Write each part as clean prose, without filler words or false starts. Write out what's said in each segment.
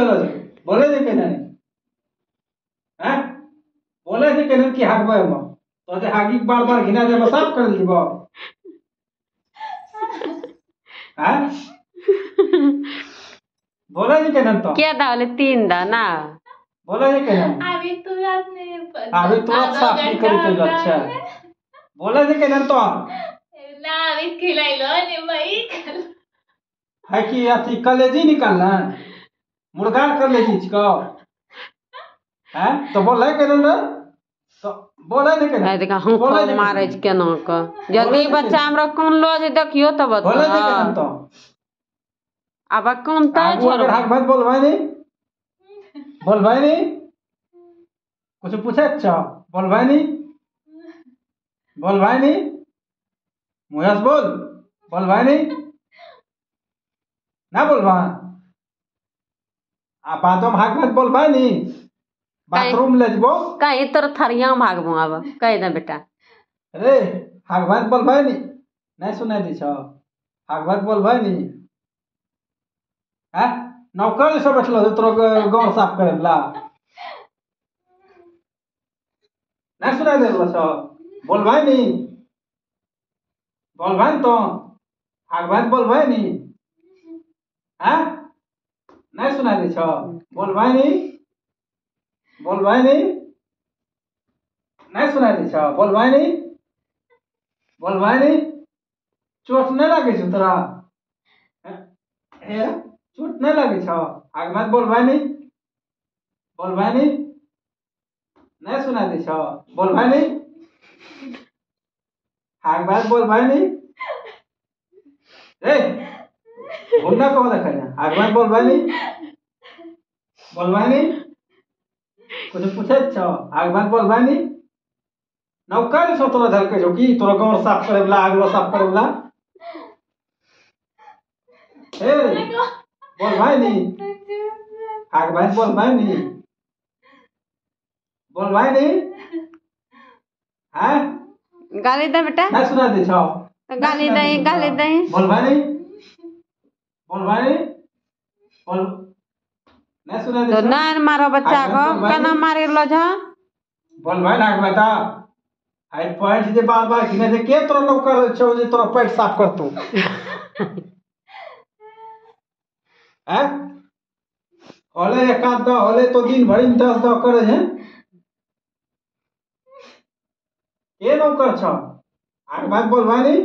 হলো যে বলে যে কেন হ্যাঁ বলে যে কেন কি হাগবে মো তো যে হাগি বারবার ঘিনা দেব সাফ করে দিব হ্যাঁ বলে যে কেন তো কে তাহলে 3 দা না बोला है क्या अभी तुरंत नहीं पता अभी तुरंत साफ नहीं करी तो अच्छा बोला है क्या तो ना अभी खिलाई लो नहीं भाई है कि अथी कलेजी निकालना मुर्गा कलेजी इसको हैं तो बोला है क्या ना तो बोला है क्या है देखा हम को मारे छ केना क जल्दी बच्चा हमरा कोन लो जे देखियो त बता बोला है क्या तो अब कोन त अगर हाथ भाई बोलवाई नहीं बोलवाई नहीं कुछ पूछे अच्छा बोलवाई नहीं बोलवाई नहीं मुयस बोल बोलवाई नहीं ना बोलवा आ बातों में हाथ मत बोलवाई नहीं बाथरूम ले जबो कहीं तर थरिया भागबो अब कह दे बेटा अरे हाथ मत बोलवाई नहीं सुनाई दी छ हाथ मत बोलवाई नहीं हैं नौकर से बैठलो तोरो गांव साफ करे ला नहीं सुनाई दे छ बोलवाई नहीं बोलवाई तो हाथ मत बोलवाई नहीं हैं नहीं सुनाई दी छ बोलवाई नहीं नहीं सुनाई दी छ बोलवाई नहीं चोट नहीं लगे छ तोरा चोट नहीं लगे छ आग मत बोलवाई नहीं नहीं सुनाई दी छ बोलवाई नहीं आग मत बोलवाई नहीं ए घूमना कहो देखा आग मत बोलवाई नहीं कुछ पूछे छ आग मत बोलवाई नहीं नौकर छो तोरा धर के जो की तोरा गांव साफ करे वाला आगलो साफ करे वाला ए बोलवाई नहीं आग मत बोलवाई नहीं हैं गाली दे बेटा ना सुना दे छ गाली दे बोलवाई नहीं बोल ना सुना दे तो ना मारो बच्चा को केना मारे लो जा बोलवाई ना बता आई पॉइंट जे बार बार खिने जे के तोरा नौकर छौ जे तोरा पेट साफ करतौ हैं होले एक आध दो होले तो दिन भरी में 10 दो करे हैं के नौकर छ आग बात बोलवाई नहीं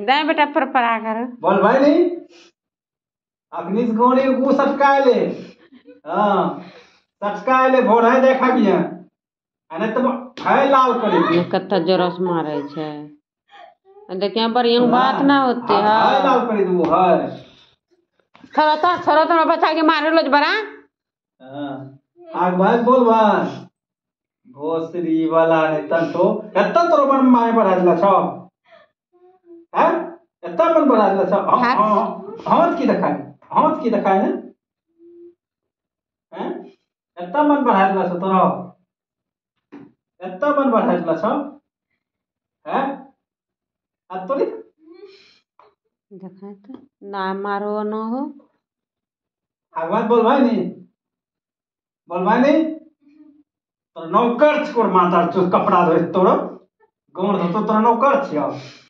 दे बेटा परपरा कर बोलवाई नहीं अपनी गोड़ी को सटकाए ले हां सटकाए ले भोर है देखा बिया अने तो है लाल करे ये कत्ता जोरस मारे छे देखिए बढ़िया बात ना होती है है लाल करे दू है छोरा तो बच्चा के मारे लो बड़ा हां आग बात बोलवा भोसरी वाला ने तंतो एत्ता तोर मन माय बढ़ाजला छ हैं एत्ता मन बढ़ाजला छ हाथ की देखाय हैं एत्ता मन बढ़ाजला छ तोर एत्ता मन बढ़ाजला छ हैं आ तोरी देखा तो ना मारो न हो आगवाद बोलवाई नहीं तोर नौकर छोड़ माता कपड़ा धोइ तोर गोड़ धो तोरा नौकर छिया